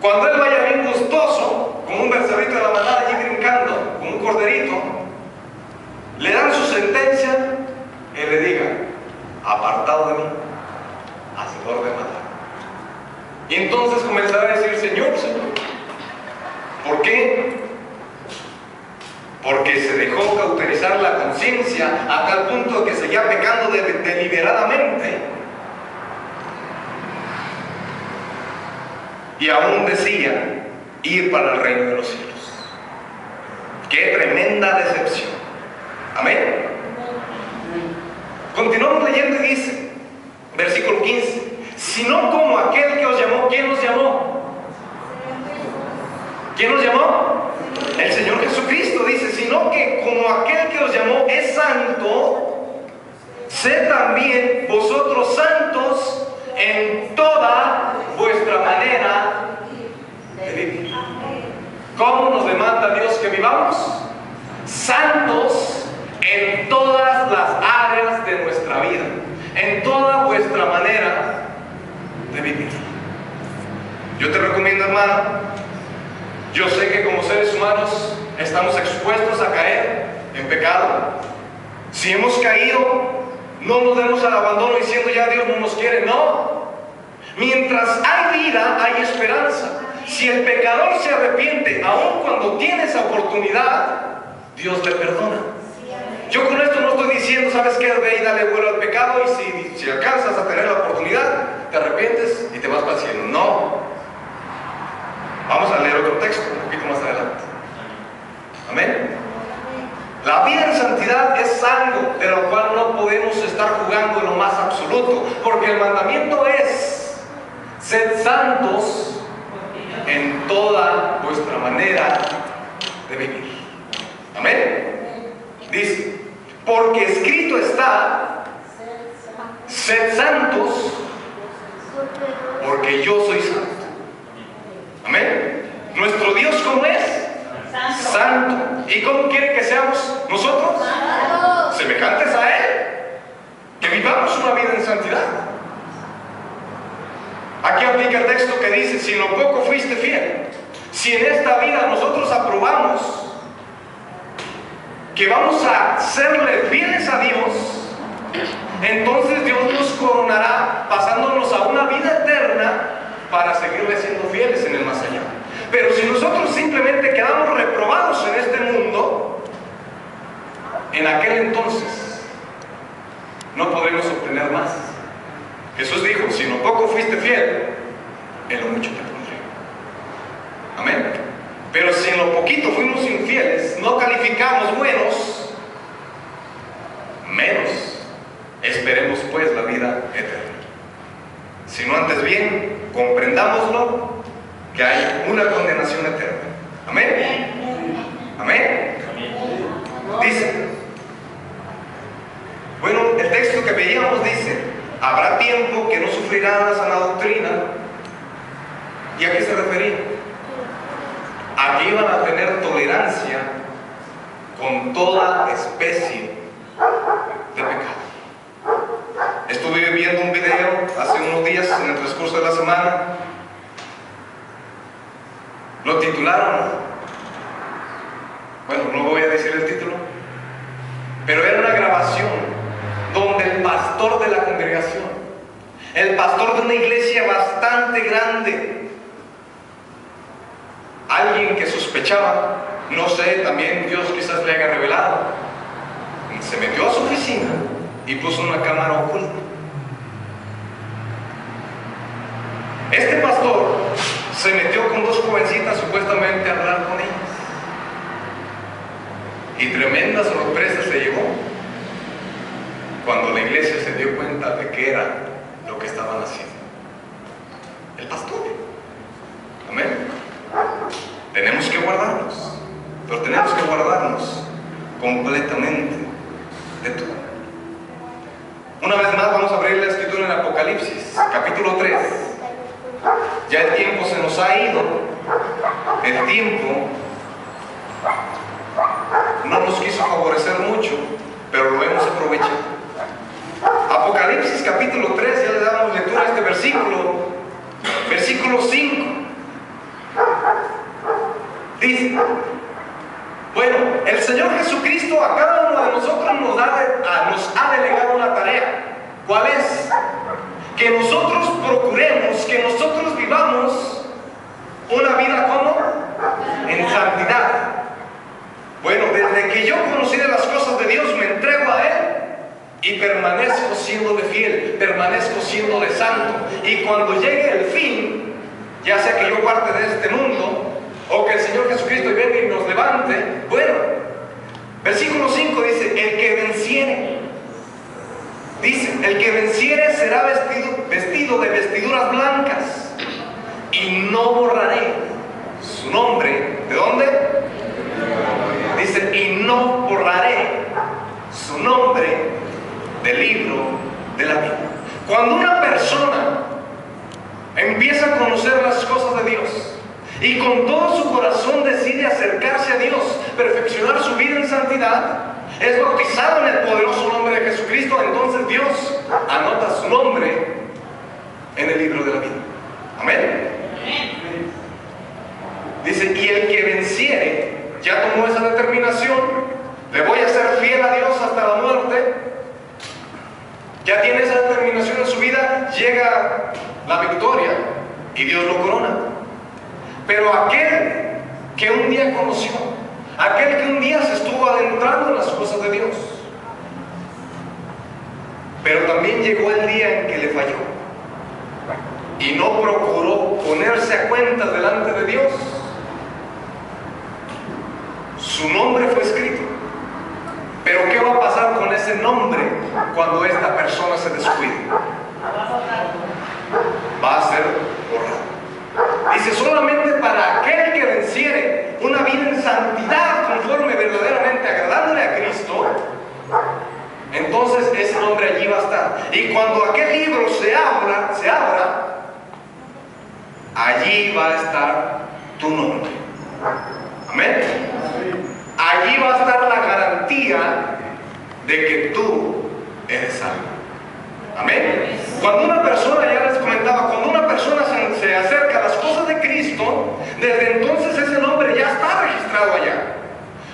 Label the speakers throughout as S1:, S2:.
S1: Cuando él vaya bien gustoso, como un becerrito de la manada allí brincando, como un corderito, le dan su sentencia y le digan: apartado de mí, hacedor de maldad. Y entonces comenzará a decir: Señor, Señor. ¿Por qué? Porque se dejó cauterizar la conciencia a tal punto que seguía pecando deliberadamente. Y aún decía ir para el reino de los cielos. ¡Qué tremenda decepción! Amén. Continuamos leyendo y dice, versículo 15: sino como aquel que os llamó. ¿Quién nos llamó? ¿Quién nos llamó? El Señor Jesucristo. Dice: sino que como aquel que os llamó es santo, sed también vosotros santos en toda vuestra manera de vivir. ¿Cómo nos demanda Dios que vivamos? Santos en todas las áreas de nuestra vida, en toda vuestra manera de vivir. Yo te recomiendo, hermano, yo sé que como seres humanos estamos expuestos a caer en pecado. Si hemos caído, no nos demos al abandono diciendo: ya Dios no nos quiere. No. Mientras hay vida, hay esperanza. Si el pecador se arrepiente, aun cuando tiene esa oportunidad, Dios le perdona. Yo con esto no estoy diciendo: ¿sabes qué? Ve y dale vuelo al pecado, y si alcanzas a tener la oportunidad, te arrepientes y te vas para el cielo. No. Vamos a leer otro texto un poquito más adelante. Amén. La vida en santidad es algo de lo cual no podemos estar jugando en lo más absoluto, porque el mandamiento es: sed santos en toda vuestra manera de vivir. Amén. Dice: porque escrito está: sed santos, porque yo soy santo. Amén. Nuestro Dios, ¿cómo es? Santo. ¿Y cómo quiere que seamos nosotros? Semejantes a Él. Que vivamos una vida en santidad. Aquí aplica el texto que dice: si en lo poco fuiste fiel. Si en esta vida nosotros aprobamos que vamos a serle fieles a Dios, entonces Dios nos coronará pasándonos a una vida eterna para seguirle siendo fieles en el más allá. Pero si nosotros simplemente quedamos reprobados en este mundo, en aquel entonces no podremos obtener más. Jesús dijo: si en lo poco fuiste fiel, en lo mucho te pondré. Amén. Pero si en lo poquito fuimos infieles, no calificamos buenos, menos esperemos pues la vida eterna. Si no antes bien, comprendámoslo, que hay una condenación eterna. Amén. Amén. Dice, bueno, el texto que veíamos dice: habrá tiempo que no sufrirán la sana doctrina. ¿Y a qué se refería? A que iban a tener tolerancia con toda especie de pecado. Estuve viendo un video hace unos días en el transcurso de la semana. Lo titularon, bueno, no voy a decir el título, pero era una grabación donde el pastor de la congregación, el pastor de una iglesia bastante grande, alguien que sospechaba, no sé, también Dios quizás le haya revelado, se metió a su oficina y puso una cámara oculta. Este pastor se metió con dos jovencitas supuestamente a hablar con ellas, y tremenda sorpresa se llevó cuando la iglesia se dio cuenta de que era lo que estaban haciendo. El pastor. Amén. Tenemos que guardarnos, pero tenemos que guardarnos completamente de todo. Una vez más vamos a abrir la escritura en Apocalipsis, capítulo 3. Ya el tiempo se nos ha ido. El tiempo no nos quiso favorecer mucho, pero lo hemos aprovechado. Apocalipsis capítulo 3, ya le damos lectura a este versículo. Versículo 5. Dice, bueno, el Señor Jesucristo a cada uno de nosotros nos ha delegado una tarea. ¿Cuál es? Que nosotros procuremos, que nosotros vivamos una vida como en santidad. Bueno, desde que yo conocí de las cosas de Dios, me entrego a Él y permanezco siéndole fiel, permanezco siéndole santo. Y cuando llegue el fin, ya sea que yo parte de este mundo o que el Señor Jesucristo venga y nos levante, bueno, versículo 5 dice, el que venciere, dice, el que venciere será vestido de vestiduras blancas y no borraré su nombre. ¿De dónde? Dice, y no borraré su nombre del libro de la vida. Cuando una persona empieza a conocer las cosas de Dios y con todo su corazón decide acercarse a Dios, perfeccionar su vida en santidad, es bautizado en el poderoso nombre de Jesucristo, entonces Dios anota su nombre en el libro de la vida. Amén. Dice, y el que venciere, ya tomó esa determinación, le voy a ser fiel a Dios hasta la muerte, ya tiene esa determinación en su vida, llega la victoria y Dios lo corona. Pero aquel que un día conoció, aquel que un día se estuvo adentrando en las cosas de Dios, pero también llegó el día en que le falló y no procuró ponerse a cuenta delante de Dios, su nombre fue escrito. Pero ¿qué va a pasar con ese nombre cuando esta persona se descuide? Va a ser borrado. Dice, solamente para aquel que venciere una vida en santidad conforme verdaderamente agradándole a Cristo, entonces ese nombre allí va a estar. Y cuando aquel libro se abra, allí va a estar tu nombre. Amén. Allí va a estar la garantía de que tú eres salvo. Amén. Cuando una persona, ya les comentaba, cuando una persona se acerca a las cosas de Cristo, desde entonces ese nombre ya está registrado allá.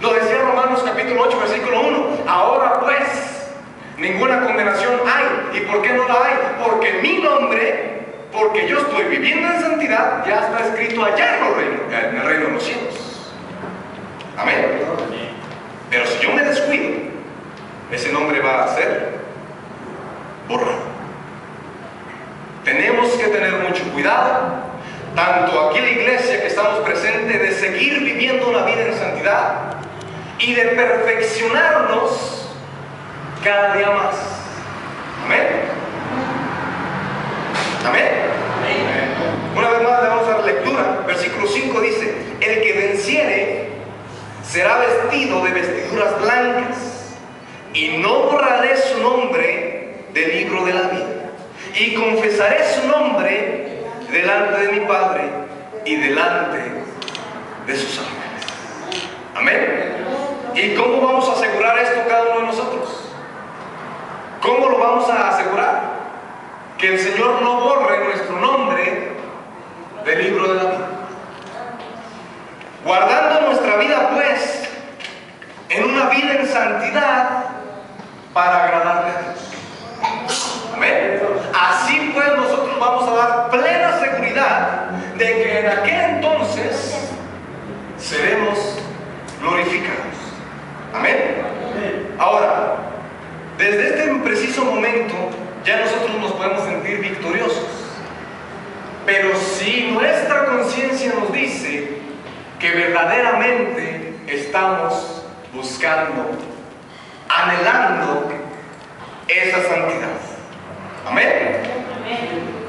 S1: Lo decía Romanos capítulo 8, versículo 1. Ahora pues, ninguna condenación hay. ¿Y por qué no la hay? Porque mi nombre, porque yo estoy viviendo en santidad, ya está escrito allá en el reino de los cielos. Amén. Pero si yo me descuido, ese nombre va a ser borrado. Tenemos que tener mucho cuidado, tanto aquí en la iglesia que estamos presentes, de seguir viviendo una vida en santidad y de perfeccionarnos cada día más. Amén. Amén. Una vez más le vamos a dar lectura. Versículo 5 dice, el que venciere será vestido de vestiduras blancas y no borraré su nombre del libro de la vida, y confesaré su nombre delante de mi Padre y delante de sus ángeles. Amén. ¿Y cómo vamos a asegurar esto cada uno de nosotros? ¿Cómo lo vamos a asegurar? Que el Señor no borre nuestro nombre del libro de la vida. Guardando nuestra vida, pues, en una vida en santidad para agradarle a Dios. Amén. Así pues nosotros vamos a dar plena seguridad de que en aquel entonces seremos glorificados. Amén. Ahora, desde este preciso momento ya nosotros nos podemos sentir victoriosos. Pero si nuestra conciencia nos dice que verdaderamente estamos buscando, anhelando esa santidad. Amén.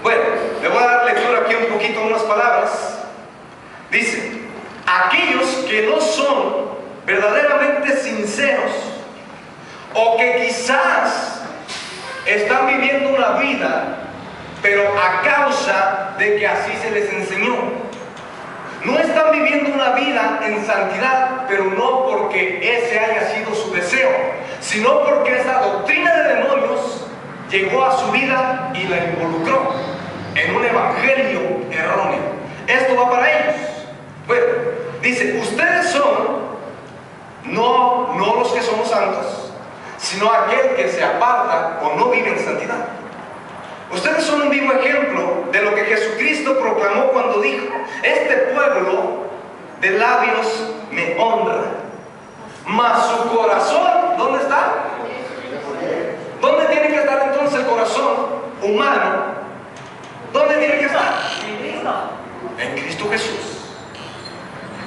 S1: Bueno, le voy a dar lectura aquí un poquito, unas palabras. Dice, aquellos que no son verdaderamente sinceros, o que quizás están viviendo una vida, pero a causa de que así se les enseñó. No están viviendo una vida en santidad, pero no porque ese haya sido su deseo, sino porque esa doctrina de demonios llegó a su vida y la involucró en un evangelio erróneo. Esto va para ellos. Bueno, Dice, ustedes son no los que somos santos, sino aquel que se aparta o no vive en santidad. Ustedes son un vivo ejemplo de lo que Jesucristo proclamó cuando dijo, este pueblo de labios me honra, mas su corazón, ¿dónde está? ¿Dónde tiene que estar entonces el corazón humano? ¿Dónde tiene que estar? En Cristo Jesús.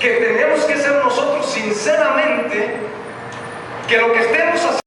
S1: Que tenemos que ser nosotros sinceramente, que lo que estemos haciendo